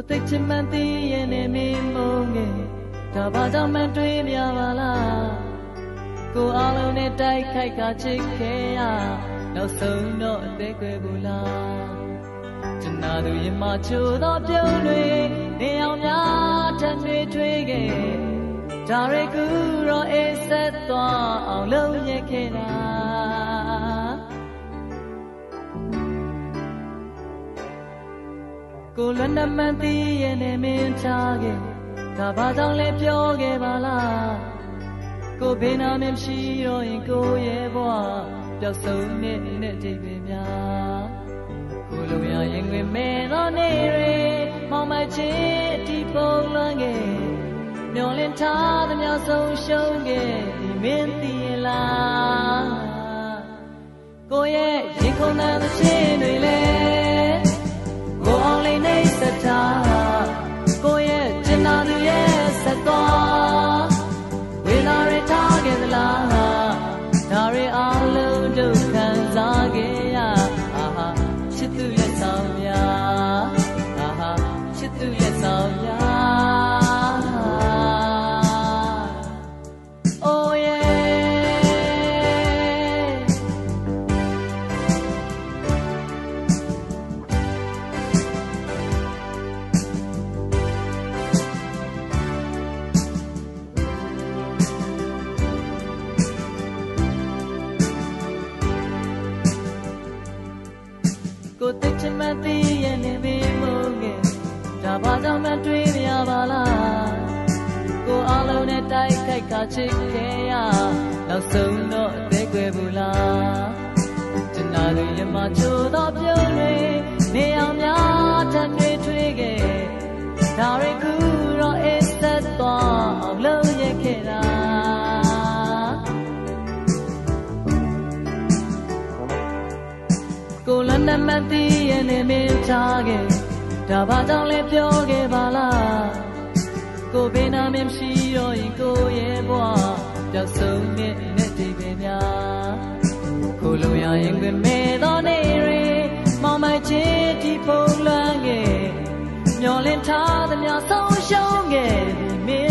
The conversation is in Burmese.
ကိုသိချင်မှန်းသိရင်နဲ့မင်းမုန်းငယ်ဒါဘာကြောင့်မှတွေးမြပါလားကိုအားလုံးနဲ့တိုက်ခိုက်ကချစ်ခဲ့ရနောက်ဆုံးတော့အသေးကွယ်ဘူးလားကျွန်တော်တို့ရင်မချိုးတော့ပြုံးတွေနေအောင်များထပ်တွေထွေးခဲ့ဒါရီကူတော့အေးဆက်သွားအောင်လုပ်ရခဲ့တာကိုလွန်တမန်သိရဲ့နဲ့မင်းချခဲ့ဒါဘာကြောင့်လဲပြောခဲ့ပါလားကိုဘေးနာမမရှိတော့ရင်ကိုရဲ့ဘဝပျောက်ဆုံးနဲ့တိတ်ပဲများကိုလိုရရင်ဝင်မဲ့တော့နေရေမောင်မချစ်ဒီပုံလွန်ခဲ့မျောလင်းထားသမျှဆုံးရှုံးခဲ့ဒီမင်းသိလားကိုရဲ့ရင်ခုန်တဲ့ချင်းတွေလဲကိုအောင်လေးနေစတာကိုရဲ့ကျင်နာသူရဲ့ဆက်သွားဝေလာရထားခဲ့သလားဒါရီအားလုံးဒုက္ခစားခဲ့ရအာဟာချစ်သူရဲ့ဆောင်များအာဟာချစ်သူရဲ့ဆောင်များကိုသိချင်မှသိရဲ့နေမင်းမုန်းငယ်ဒါဘာကြောင့်မှတွေးမြပါလားကိုအားလုံးနဲ့တိုက်ခိုက်ကချစ်ခဲ့ရနောက်ဆုံးတော့အသေးကွယ်ဘူးလားကျွန်တော်တို့ရမချိုးတော့ပြုံးတွေနေအောင်များထပ်တွေထွေးခဲ့ဒါရီကူတော့အေးဆက်သွားအောင်လုပ်ရခဲ့တာကိုလွန်တမန်သိရဲ့နဲ့မင်းချခဲ့ဒါဘာကြောင့်လဲပြောခဲ့ပါလားကိုဘေးနာမမရှိတော့ရင်ကိုရဲ့ဘဝပျောက်ဆုံးနဲ့တိတ်ပဲများကိုလိုရရင်ဝင်မဲ့တော့နေရေမောင်မချစ်ဒီပုံလွန်ခဲ့မျောလင်းထားသမျှဆုံးရှုံးခဲ့